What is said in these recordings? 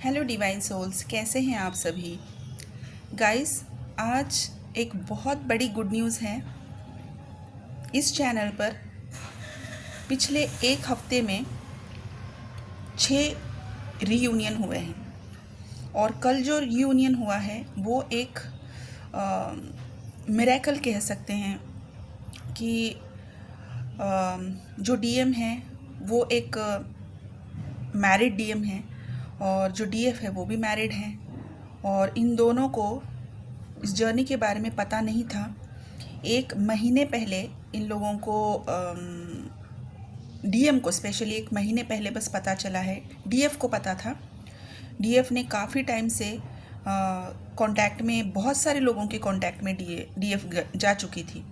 Hello divine souls, कैसे हैं आप सभी गाइस। आज एक बहुत बड़ी गुड न्यूज़ है। इस चैनल पर पिछले एक हफ्ते में 6 रीयूनियन हुए हैं और कल जो रीयूनियन हुआ है वो एक मिरेकल कह सकते हैं कि जो डीएम है वो एक मैरिड डीएम है और जो डीएफ है वो भी मैरिड है और इन दोनों को इस जर्नी के बारे में पता नहीं था। एक महीने पहले इन लोगों को डीएम को स्पेशली एक महीने पहले बस पता चला है। डीएफ को पता था। डीएफ ने काफ़ी टाइम से कांटेक्ट में, बहुत सारे लोगों के कांटेक्ट में डीएफ जा चुकी थी।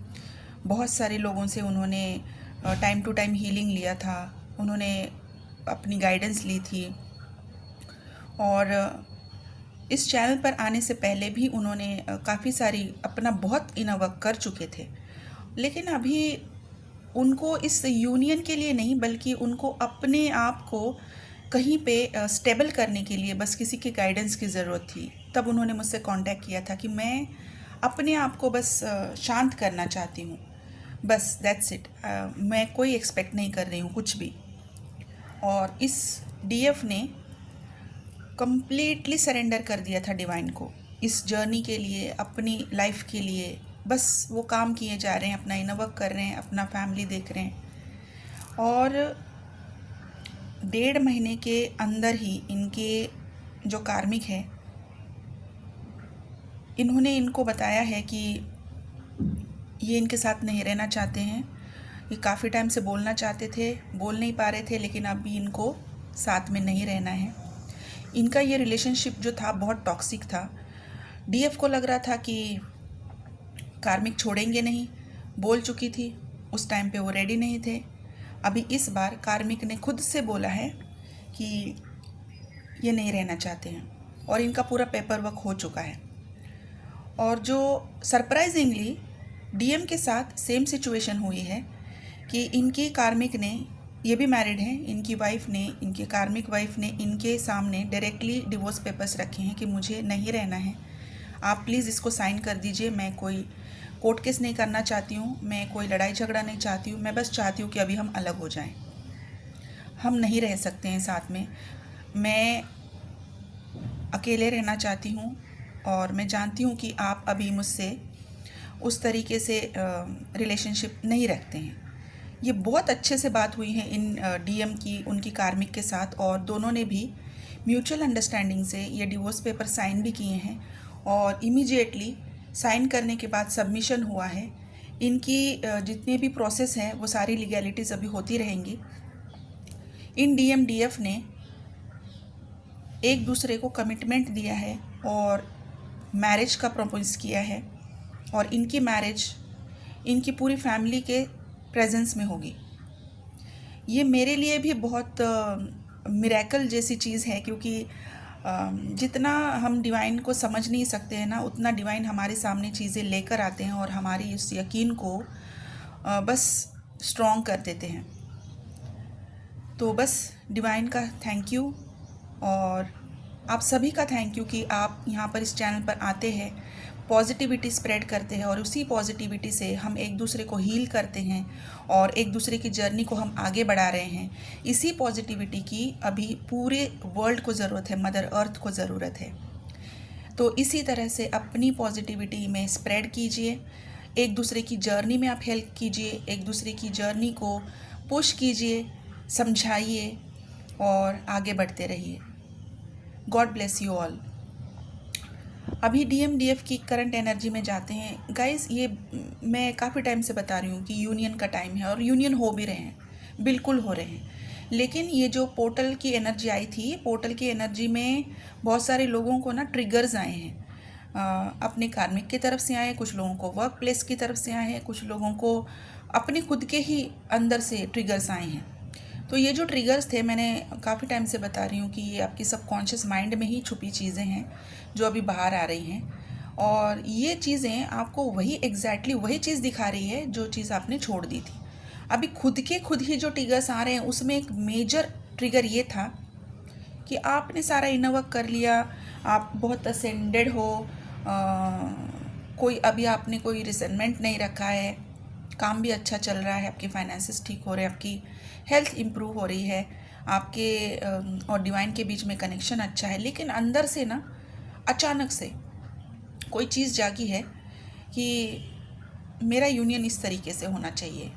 बहुत सारे लोगों से उन्होंने टाइम टू टाइम हीलिंग लिया था, उन्होंने अपनी गाइडेंस ली थी और इस चैनल पर आने से पहले भी उन्होंने काफ़ी सारी अपना बहुत इनर वर्क कर चुके थे। लेकिन अभी उनको इस यूनियन के लिए नहीं, बल्कि उनको अपने आप को कहीं पे स्टेबल करने के लिए बस किसी की गाइडेंस की ज़रूरत थी। तब उन्होंने मुझसे कांटेक्ट किया था कि मैं अपने आप को बस शांत करना चाहती हूँ, बस दैट्स इट। मैं कोई एक्सपेक्ट नहीं कर रही हूँ कुछ भी। और इस डीएफ ने कंप्लीटली सरेंडर कर दिया था डिवाइन को इस जर्नी के लिए, अपनी लाइफ के लिए। बस वो काम किए जा रहे हैं, अपना इनर वर्क कर रहे हैं, अपना फैमिली देख रहे हैं। और 1.5 महीने के अंदर ही इनके जो कार्मिक है, इन्होंने इनको बताया है कि ये इनके साथ नहीं रहना चाहते हैं। ये काफ़ी टाइम से बोलना चाहते थे, बोल नहीं पा रहे थे, लेकिन अभी इनको साथ में नहीं रहना है। इनका ये रिलेशनशिप जो था बहुत टॉक्सिक था। डीएफ को लग रहा था कि कार्मिक छोड़ेंगे नहीं, बोल चुकी थी, उस टाइम पे वो रेडी नहीं थे। अभी इस बार कार्मिक ने खुद से बोला है कि ये नहीं रहना चाहते हैं और इनका पूरा पेपर वर्क हो चुका है। और जो सरप्राइजिंगली डीएम के साथ सेम सिचुएशन हुई है कि इनकी कार्मिक ने, ये भी मैरिड हैं, इनकी वाइफ ने, इनकी कार्मिक वाइफ ने इनके सामने डायरेक्टली डिवोर्स पेपर्स रखे हैं कि मुझे नहीं रहना है, आप प्लीज़ इसको साइन कर दीजिए। मैं कोई कोर्ट केस नहीं करना चाहती हूँ, मैं कोई लड़ाई झगड़ा नहीं चाहती हूँ, मैं बस चाहती हूँ कि अभी हम अलग हो जाएं। हम नहीं रह सकते हैं साथ में, मैं अकेले रहना चाहती हूँ और मैं जानती हूँ कि आप अभी मुझसे उस तरीके से रिलेशनशिप नहीं रखते हैं। ये बहुत अच्छे से बात हुई है इन डीएम की उनकी कार्मिक के साथ और दोनों ने भी म्यूचुअल अंडरस्टैंडिंग से ये डिवोर्स पेपर साइन भी किए हैं और इमीडिएटली साइन करने के बाद सबमिशन हुआ है। इनकी जितने भी प्रोसेस हैं वो सारी लीगैलिटीज़ अभी होती रहेंगी। इन डीएम डीएफ ने एक दूसरे को कमिटमेंट दिया है और मैरिज का प्रपोज किया है और इनकी मैरिज इनकी पूरी फैमिली के प्रेजेंस में होगी। ये मेरे लिए भी बहुत मिरेकल जैसी चीज़ है, क्योंकि जितना हम डिवाइन को समझ नहीं सकते हैं ना, उतना डिवाइन हमारे सामने चीज़ें लेकर आते हैं और हमारी इस यकीन को बस स्ट्रॉन्ग कर देते हैं। तो बस डिवाइन का थैंक यू और आप सभी का थैंक यू कि आप यहाँ पर इस चैनल पर आते हैं, पॉजिटिविटी स्प्रेड करते हैं और उसी पॉजिटिविटी से हम एक दूसरे को हील करते हैं और एक दूसरे की जर्नी को हम आगे बढ़ा रहे हैं। इसी पॉजिटिविटी की अभी पूरे वर्ल्ड को ज़रूरत है, मदर अर्थ को ज़रूरत है। तो इसी तरह से अपनी पॉजिटिविटी में स्प्रेड कीजिए, एक दूसरे की जर्नी में आप हेल्प कीजिए, एक दूसरे की जर्नी को पुश कीजिए, समझाइए और आगे बढ़ते रहिए। God bless you all. अभी डीएम डीएफ की करंट एनर्जी में जाते हैं गाइस। ये मैं काफ़ी टाइम से बता रही हूँ कि यूनियन का टाइम है और यूनियन हो भी रहे हैं, बिल्कुल हो रहे हैं। लेकिन ये जो पोर्टल की एनर्जी आई थी, पोर्टल की एनर्जी में बहुत सारे लोगों को ना ट्रिगर्स आए हैं। अपने कार्मिक की तरफ से आए, कुछ लोगों को वर्क प्लेस की तरफ से आए हैं, कुछ लोगों को अपने खुद के ही अंदर से ट्रिगर्स आए हैं। तो ये जो ट्रिगर्स थे, मैंने काफ़ी टाइम से बता रही हूँ कि ये आपकी सबकॉन्शियस माइंड में ही छुपी चीज़ें हैं जो अभी बाहर आ रही हैं और ये चीज़ें आपको एग्जैक्टली वही चीज़ दिखा रही है जो चीज़ आपने छोड़ दी थी। अभी खुद ही जो ट्रिगर्स आ रहे हैं उसमें एक मेजर ट्रिगर ये था कि आपने सारा इनर वर्क कर लिया, आप बहुत असेंडेड हो, कोई अभी आपने कोई रिजेंटमेंट नहीं रखा है, काम भी अच्छा चल रहा है, आपके फाइनेंसेस ठीक हो रहे हैं, आपकी हेल्थ इम्प्रूव हो रही है, आपके और डिवाइन के बीच में कनेक्शन अच्छा है, लेकिन अंदर से ना अचानक से कोई चीज़ जागी है कि मेरा यूनियन इस तरीके से होना चाहिए,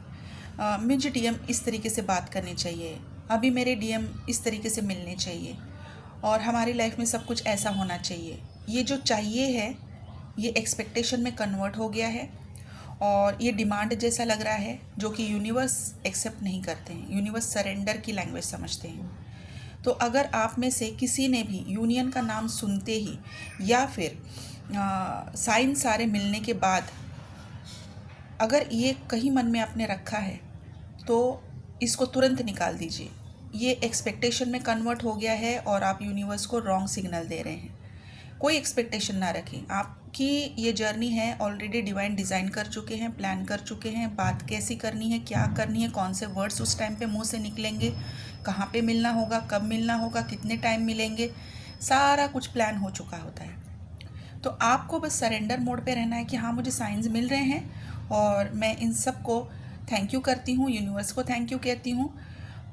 मुझे डीएम इस तरीके से बात करनी चाहिए, अभी मेरे डीएम इस तरीके से मिलने चाहिए और हमारी लाइफ में सब कुछ ऐसा होना चाहिए। ये जो चाहिए है ये एक्सपेक्टेशन में कन्वर्ट हो गया है और ये डिमांड जैसा लग रहा है, जो कि यूनिवर्स एक्सेप्ट नहीं करते हैं। यूनिवर्स सरेंडर की लैंग्वेज समझते हैं। तो अगर आप में से किसी ने भी यूनियन का नाम सुनते ही या फिर साइन सारे मिलने के बाद अगर ये कहीं मन में आपने रखा है तो इसको तुरंत निकाल दीजिए। ये एक्सपेक्टेशन में कन्वर्ट हो गया है और आप यूनिवर्स को रॉन्ग सिग्नल दे रहे हैं। कोई एक्सपेक्टेशन ना रखें। आपकी ये जर्नी है, ऑलरेडी डिवाइन डिज़ाइन कर चुके हैं, प्लान कर चुके हैं, बात कैसी करनी है, क्या करनी है, कौन से वर्ड्स उस टाइम पे मुंह से निकलेंगे, कहाँ पे मिलना होगा, कब मिलना होगा, कितने टाइम मिलेंगे, सारा कुछ प्लान हो चुका होता है। तो आपको बस सरेंडर मोड पे रहना है कि हाँ मुझे साइंस मिल रहे हैं और मैं इन सब को थैंक यू करती हूँ, यूनिवर्स को थैंक यू कहती हूँ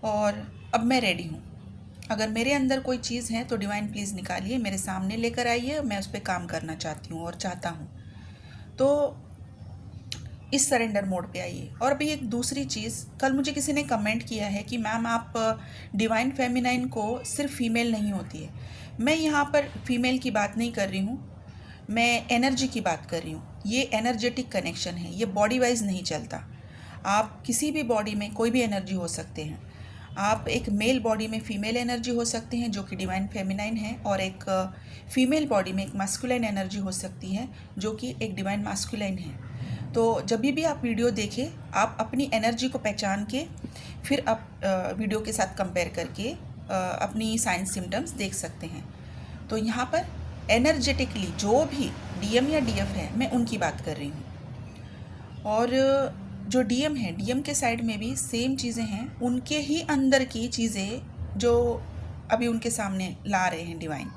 और अब मैं रेडी हूँ। अगर मेरे अंदर कोई चीज़ है तो डिवाइन प्लीज़ निकालिए, मेरे सामने लेकर आइए, मैं उस पर काम करना चाहती हूँ और चाहता हूँ। तो इस सरेंडर मोड पे आइए। और अभी एक दूसरी चीज़, कल मुझे किसी ने कमेंट किया है कि मैम आप डिवाइन फेमिनाइन को सिर्फ फीमेल नहीं होती है। मैं यहाँ पर फीमेल की बात नहीं कर रही हूँ, मैं एनर्जी की बात कर रही हूँ। ये एनर्जेटिक कनेक्शन है, ये बॉडी वाइज नहीं चलता। आप किसी भी बॉडी में कोई भी एनर्जी हो सकते हैं। आप एक मेल बॉडी में फीमेल एनर्जी हो सकते हैं जो कि डिवाइन फेमिनाइन है, और एक फीमेल बॉडी में एक मास्कुलाइन एनर्जी हो सकती है जो कि एक डिवाइन मास्कुलाइन है। तो जब भी आप वीडियो देखें, आप अपनी एनर्जी को पहचान के फिर आप वीडियो के साथ कंपेयर करके अपनी साइंस सिम्टम्स देख सकते हैं। तो यहाँ पर एनर्जेटिकली जो भी डीएम या डीएफ है, मैं उनकी बात कर रही हूँ। और जो डीएम है, डीएम के साइड में भी सेम चीज़ें हैं, उनके ही अंदर की चीज़ें जो अभी उनके सामने ला रहे हैं डिवाइन।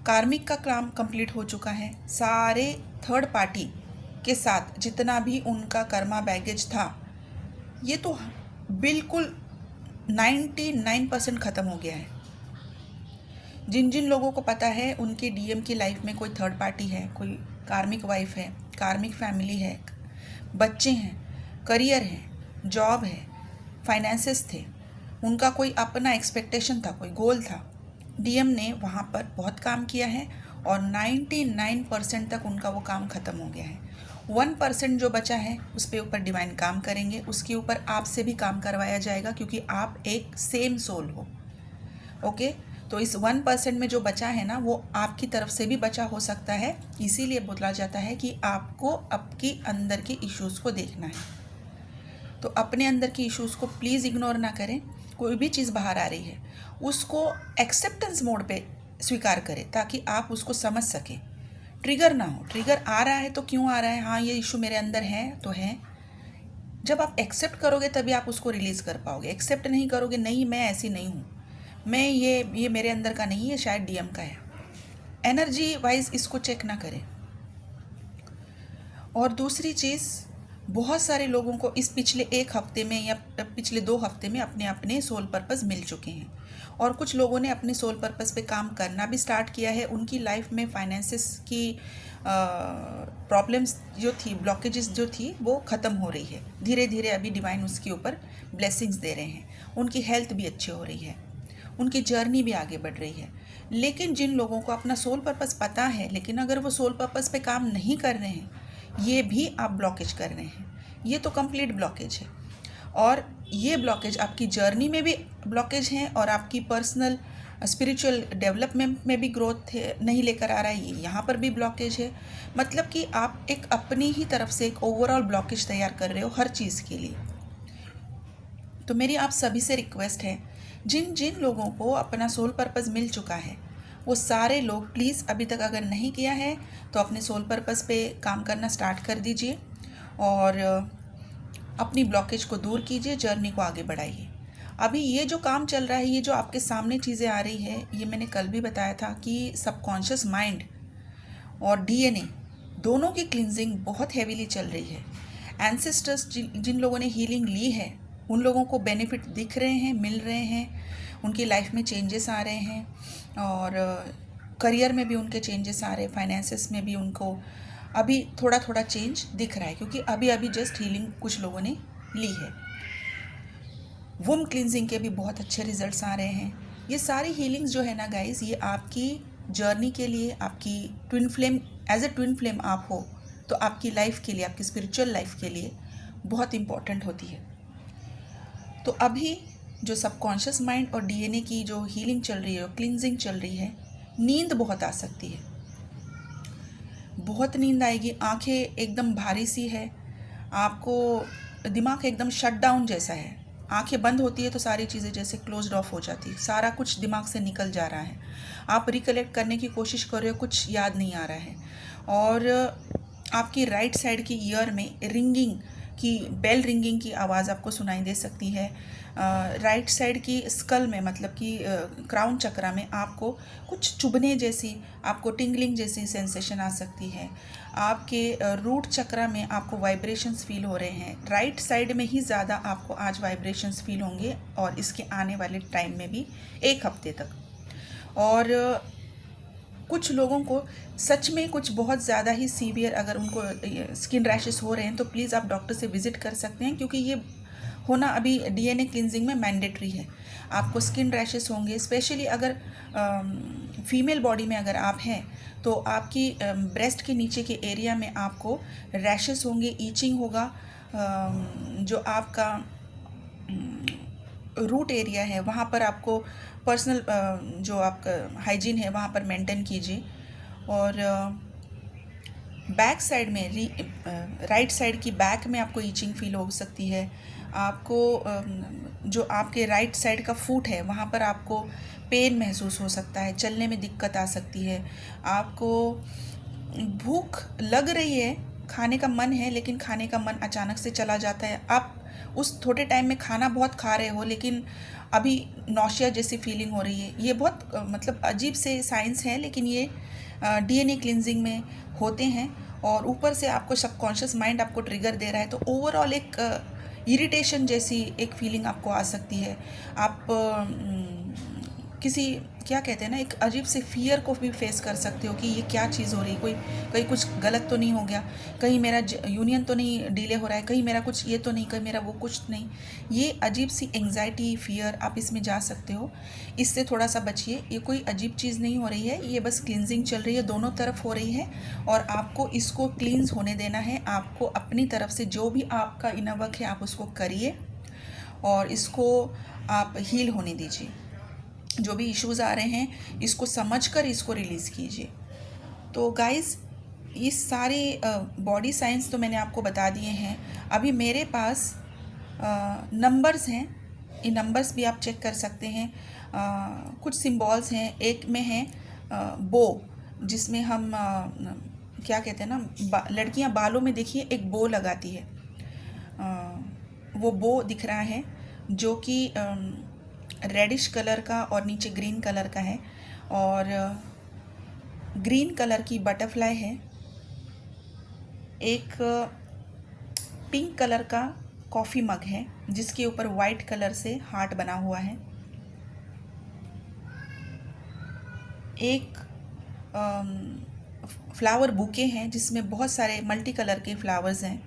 कार्मिक का काम कंप्लीट हो चुका है। सारे थर्ड पार्टी के साथ जितना भी उनका कर्मा बैगेज था, ये तो बिल्कुल 99% ख़त्म हो गया है। जिन जिन लोगों को पता है उनके डीएम की लाइफ में कोई थर्ड पार्टी है, कोई कार्मिक वाइफ है, कार्मिक फैमिली है, बच्चे हैं, करियर है, जॉब है, फाइनेंसेस थे, उनका कोई अपना एक्सपेक्टेशन था, कोई गोल था, डीएम ने वहाँ पर बहुत काम किया है और 99% तक उनका वो काम ख़त्म हो गया है। 1% जो बचा है उस पे ऊपर डिवाइन काम करेंगे, उसके ऊपर आपसे भी काम करवाया जाएगा क्योंकि आप एक सेम सोल हो। ओके, तो इस 1% में जो बचा है ना, वो आपकी तरफ से भी बचा हो सकता है। इसीलिए बोला जाता है कि आपको आपके अंदर के इश्यूज़ को देखना है। तो अपने अंदर के इश्यूज़ को प्लीज़ इग्नोर ना करें। कोई भी चीज़ बाहर आ रही है उसको एक्सेप्टेंस मोड पे स्वीकार करें ताकि आप उसको समझ सकें, ट्रिगर ना हो। ट्रिगर आ रहा है तो क्यों आ रहा है, हाँ ये इशू मेरे अंदर है तो है। जब आप एक्सेप्ट करोगे तभी आप उसको रिलीज़ कर पाओगे। एक्सेप्ट नहीं करोगे, नहीं मैं ऐसी नहीं हूँ, मैं ये मेरे अंदर का नहीं है, शायद डीएम का है, एनर्जी वाइज इसको चेक ना करें। और दूसरी चीज़, बहुत सारे लोगों को इस पिछले 1 हफ्ते में या पिछले 2 हफ्ते में अपने अपने सोल पर्पस मिल चुके हैं और कुछ लोगों ने अपने सोल पर्पस पे काम करना भी स्टार्ट किया है। उनकी लाइफ में फाइनेंसेस की प्रॉब्लम्स जो थी, ब्लॉकेजेस जो थी, वो ख़त्म हो रही है धीरे धीरे। अभी डिवाइन उसके ऊपर ब्लेसिंग्स दे रहे हैं, उनकी हेल्थ भी अच्छी हो रही है, उनकी जर्नी भी आगे बढ़ रही है। लेकिन जिन लोगों को अपना सोल पर्पस पता है लेकिन अगर वो सोल पर्पस पे काम नहीं कर रहे हैं, ये भी आप ब्लॉकेज कर रहे हैं। ये तो कंप्लीट ब्लॉकेज है और ये ब्लॉकेज आपकी जर्नी में भी ब्लॉकेज है और आपकी पर्सनल स्पिरिचुअल डेवलपमेंट में भी ग्रोथ नहीं लेकर आ रहा है, ये यहाँ पर भी ब्लॉकेज है। मतलब कि आप एक अपनी ही तरफ से एक ओवरऑल ब्लॉकेज तैयार कर रहे हो हर चीज़ के लिए। तो मेरी आप सभी से रिक्वेस्ट है, जिन जिन लोगों को अपना सोल पर्पस मिल चुका है वो सारे लोग प्लीज़ अभी तक अगर नहीं किया है तो अपने सोल पर्पस पे काम करना स्टार्ट कर दीजिए और अपनी ब्लॉकेज को दूर कीजिए, जर्नी को आगे बढ़ाइए। अभी ये जो काम चल रहा है, ये जो आपके सामने चीज़ें आ रही है, ये मैंने कल भी बताया था कि सबकॉन्शियस माइंड और डीएनए दोनों की क्लिनजिंग बहुत हैवीली चल रही है। एंसेस्टर्स जिन लोगों ने हीलिंग ली है, उन लोगों को बेनिफिट दिख रहे हैं, मिल रहे हैं, उनकी लाइफ में चेंजेस आ रहे हैं, और करियर में भी उनके चेंजेस आ रहे हैं, फाइनेंसेस में भी उनको अभी थोड़ा थोड़ा चेंज दिख रहा है, क्योंकि अभी अभी जस्ट हीलिंग कुछ लोगों ने ली है। वुम क्लिनजिंग के भी बहुत अच्छे रिजल्ट्स आ रहे हैं। ये सारी हीलिंग्स जो है ना गाइस, ये आपकी जर्नी के लिए, आपकी twin flame, as a twin flame आप हो तो आपकी लाइफ के लिए, आपकी स्पिरिचुअल लाइफ के लिए बहुत इम्पॉर्टेंट होती है। तो अभी जो सबकॉन्शियस माइंड और डीएनए की जो हीलिंग चल रही है, क्लिनजिंग चल रही है, नींद बहुत आ सकती है, बहुत नींद आएगी, आंखें एकदम भारी सी है, आपको दिमाग एकदम शट डाउन जैसा है, आंखें बंद होती है तो सारी चीज़ें जैसे क्लोज्ड ऑफ हो जाती है, सारा कुछ दिमाग से निकल जा रहा है, आप रिकलेक्ट करने की कोशिश कर रहे हो, कुछ याद नहीं आ रहा है, और आपकी राइट साइड की ईयर में रिंगिंग की, बेल रिंगिंग की आवाज़ आपको सुनाई दे सकती है। राइट साइड की स्कल में, मतलब कि क्राउन चक्रा में आपको कुछ चुभने जैसी, आपको टिंगलिंग जैसी सेंसेशन आ सकती है। आपके रूट चक्रा में आपको वाइब्रेशंस फील हो रहे हैं। राइट साइड में ही ज़्यादा आपको आज वाइब्रेशंस फील होंगे, और इसके आने वाले टाइम में भी 1 हफ्ते तक। और कुछ लोगों को सच में कुछ बहुत ज़्यादा ही सीवियर, अगर उनको स्किन रैशेस हो रहे हैं तो प्लीज़ आप डॉक्टर से विज़िट कर सकते हैं, क्योंकि ये होना अभी डीएनए क्लिनजिंग में मैंडेटरी है। आपको स्किन रैशेस होंगे, स्पेशली अगर फीमेल बॉडी में अगर आप हैं तो आपकी ब्रेस्ट के नीचे के एरिया में आपको रैशेस होंगे, ईचिंग होगा, जो आपका रूट एरिया है वहाँ पर आपको पर्सनल जो आपका हाइजीन है वहाँ पर मेंटेन कीजिए। और बैक साइड में, राइट साइड की बैक में आपको ईचिंग फील हो सकती है। आपको जो आपके राइट साइड का फुट है वहाँ पर आपको पेन महसूस हो सकता है, चलने में दिक्कत आ सकती है, आपको भूख लग रही है, खाने का मन है, लेकिन खाने का मन अचानक से चला जाता है। आप उस थोड़े टाइम में खाना बहुत खा रहे हो, लेकिन अभी नौशिया जैसी फीलिंग हो रही है। ये बहुत मतलब अजीब से साइंस है, लेकिन ये डीएनए क्लिनजिंग में होते हैं। और ऊपर से आपको सबकॉन्शियस माइंड आपको ट्रिगर दे रहा है, तो ओवरऑल एक इरिटेशन जैसी एक फीलिंग आपको आ सकती है। आप किसी, क्या कहते हैं ना, एक अजीब से फियर को भी फेस कर सकते हो कि ये क्या चीज़ हो रही है, कोई कहीं कुछ गलत तो नहीं हो गया, कहीं मेरा यूनियन तो नहीं डिले हो रहा है, कहीं मेरा कुछ ये तो नहीं, कहीं मेरा वो कुछ नहीं। ये अजीब सी एंग्जाइटी, फियर आप इसमें जा सकते हो, इससे थोड़ा सा बचिए। ये कोई अजीब चीज़ नहीं हो रही है, ये बस क्लिनजिंग चल रही है, दोनों तरफ हो रही है, और आपको इसको क्लींस होने देना है। आपको अपनी तरफ से जो भी आपका इनर वर्क है आप उसको करिए, और इसको आप हील होने दीजिए। जो भी इश्यूज़ आ रहे हैं इसको समझकर इसको रिलीज़ कीजिए। तो गाइज़, ये सारे बॉडी साइंस तो मैंने आपको बता दिए हैं। अभी मेरे पास नंबर्स हैं, ये नंबर्स भी आप चेक कर सकते हैं। कुछ सिंबल्स हैं, एक में है बो, जिसमें हम क्या कहते हैं ना, लड़कियां बालों में देखिए एक बो लगाती है, वो बो दिख रहा है, जो कि रेडिश कलर का और नीचे ग्रीन कलर का है, और ग्रीन कलर की बटरफ्लाई है। एक पिंक कलर का कॉफ़ी मग है जिसके ऊपर वाइट कलर से हार्ट बना हुआ है। एक फ्लावर बुके हैं जिसमें बहुत सारे मल्टी कलर के फ्लावर्स हैं।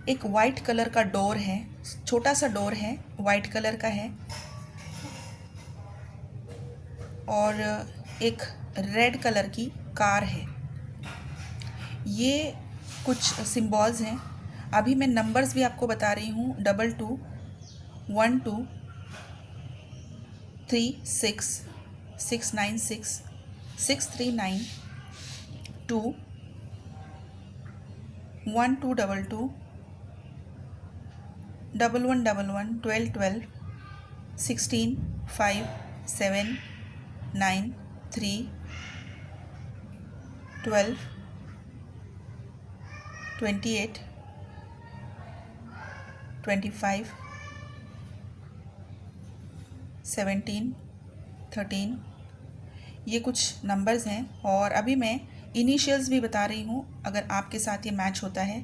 एक वाइट कलर का डोर है, छोटा सा डोर है, वाइट कलर का है, और एक रेड कलर की कार है। ये कुछ सिंबल्स हैं। अभी मैं नंबर्स भी आपको बता रही हूँ। 22 12 36 696 639 2 1222 1111 1212 16 5 7 9 3 12 28 25 17, 13, ये कुछ नंबर्स हैं। और अभी मैं इनिशियल्स भी बता रही हूँ, अगर आपके साथ ये मैच होता है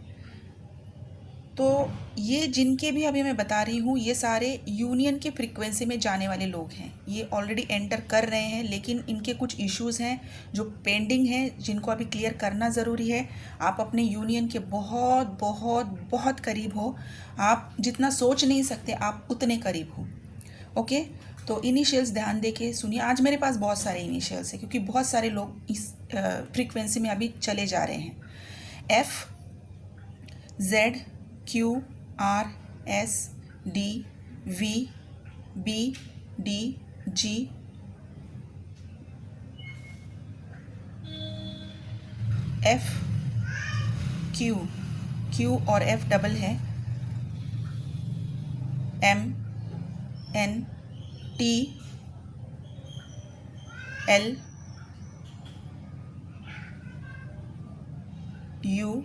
तो। ये जिनके भी अभी मैं बता रही हूँ, ये सारे यूनियन के फ्रीक्वेंसी में जाने वाले लोग हैं। ये ऑलरेडी एंटर कर रहे हैं, लेकिन इनके कुछ इश्यूज़ हैं जो पेंडिंग हैं, जिनको अभी क्लियर करना ज़रूरी है। आप अपने यूनियन के बहुत बहुत बहुत करीब हो। आप जितना सोच नहीं सकते, आप उतने करीब हो। ओके, तो इनिशियल्स ध्यान दे के सुनिए। आज मेरे पास बहुत सारे इनिशियल्स हैं, क्योंकि बहुत सारे लोग इस फ्रीक्वेंसी में अभी चले जा रहे हैं। F, Z, Q, R, S, D, V, B, D, G, F, Q और F डबल है, M, N, T, L, U,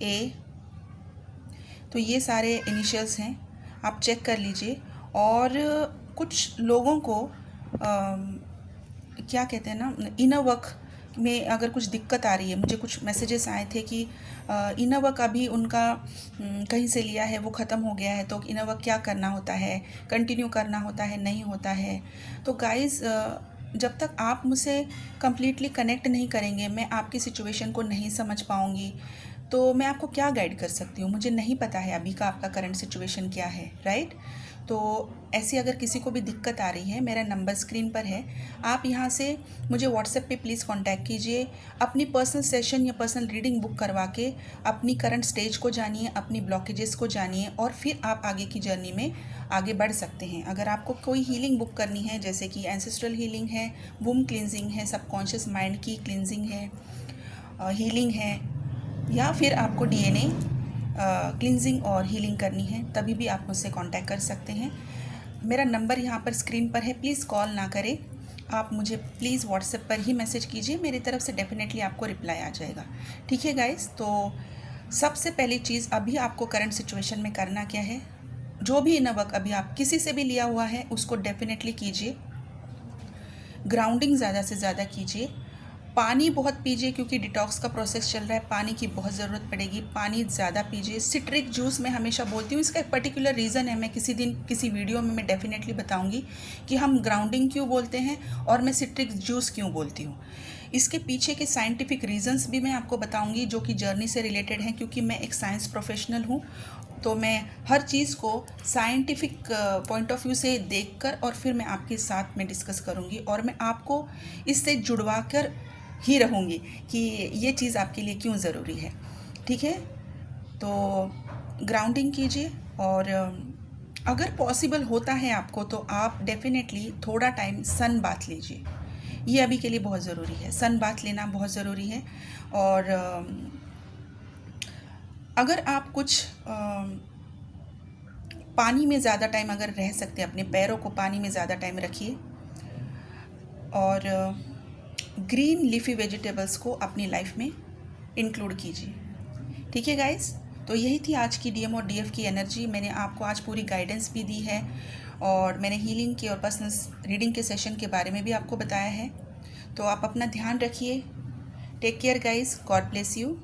A। तो ये सारे इनिशियल्स हैं, आप चेक कर लीजिए। और कुछ लोगों को क्या कहते हैं ना, इनर वर्क में अगर कुछ दिक्कत आ रही है। मुझे कुछ मैसेजेस आए थे कि इनर वर्क अभी उनका कहीं से लिया है, वो ख़त्म हो गया है, तो इनर वर्क क्या करना होता है, कंटिन्यू करना होता है, नहीं होता है। तो गाइज़, जब तक आप मुझसे कम्प्लीटली कनेक्ट नहीं करेंगे, मैं आपकी सिचुएशन को नहीं समझ पाऊँगी। तो मैं आपको क्या गाइड कर सकती हूँ, मुझे नहीं पता है अभी का आपका करंट सिचुएशन क्या है, राइट। तो ऐसी अगर किसी को भी दिक्कत आ रही है, मेरा नंबर स्क्रीन पर है। आप यहाँ से मुझे व्हाट्सएप पे प्लीज़ कांटेक्ट कीजिए। अपनी पर्सनल सेशन या पर्सनल रीडिंग बुक करवा के अपनी करंट स्टेज को जानिए, अपनी ब्लॉकेजेस को जानिए, और फिर आप आगे की जर्नी में आगे बढ़ सकते हैं। अगर आपको कोई हीलिंग बुक करनी है, जैसे कि एंसेस्ट्रल हीलिंग है, वूम्ब क्लिनजिंग है, सबकॉन्शियस माइंड की क्लिनजिंग है, हीलिंग है, या फिर आपको DNA क्लिनजिंग और हीलिंग करनी है, तभी भी आप मुझसे कांटेक्ट कर सकते हैं। मेरा नंबर यहाँ पर स्क्रीन पर है, प्लीज़ कॉल ना करें। आप मुझे प्लीज़ व्हाट्सएप पर ही मैसेज कीजिए, मेरी तरफ से डेफिनेटली आपको रिप्लाई आ जाएगा। ठीक है गाइस, तो सबसे पहली चीज़ अभी आपको करंट सिचुएशन में करना क्या है, जो भी इनर वर्क अभी आप किसी से भी लिया हुआ है, उसको डेफिनेटली कीजिए। ग्राउंडिंग ज़्यादा से ज़्यादा कीजिए। पानी बहुत पीजिए, क्योंकि डिटॉक्स का प्रोसेस चल रहा है, पानी की बहुत ज़रूरत पड़ेगी। पानी ज़्यादा पीजिए। सिट्रिक जूस मैं हमेशा बोलती हूँ, इसका एक पर्टिकुलर रीज़न है, मैं किसी दिन किसी वीडियो में मैं डेफिनेटली बताऊँगी कि हम ग्राउंडिंग क्यों बोलते हैं और मैं सिट्रिक जूस क्यों बोलती हूँ। इसके पीछे के साइंटिफिक रीजंस भी मैं आपको बताऊंगी, जो कि जर्नी से रिलेटेड हैं, क्योंकि मैं एक साइंस प्रोफेशनल हूँ। तो मैं हर चीज़ को साइंटिफिक पॉइंट ऑफ व्यू से देखकर और फिर मैं आपके साथ में डिस्कस करूँगी, और मैं आपको इससे जुड़वा कर ही रहूँगी कि ये चीज़ आपके लिए क्यों ज़रूरी है। ठीक है, तो ग्राउंडिंग कीजिए, और अगर पॉसिबल होता है आपको, तो आप डेफिनेटली थोड़ा टाइम सन बाथ लीजिए। ये अभी के लिए बहुत ज़रूरी है, सन बाथ लेना बहुत ज़रूरी है। और अगर आप कुछ पानी में ज़्यादा टाइम अगर रह सकते हैं, अपने पैरों को पानी में ज़्यादा टाइम रखिए, और ग्रीन लीफी वेजिटेबल्स को अपनी लाइफ में इंक्लूड कीजिए। ठीक है गाइस, तो यही थी आज की DM और DF की एनर्जी। मैंने आपको आज पूरी गाइडेंस भी दी है, और मैंने हीलिंग के और पर्सनल रीडिंग के सेशन के बारे में भी आपको बताया है। तो आप अपना ध्यान रखिए। Take care guys, God bless you.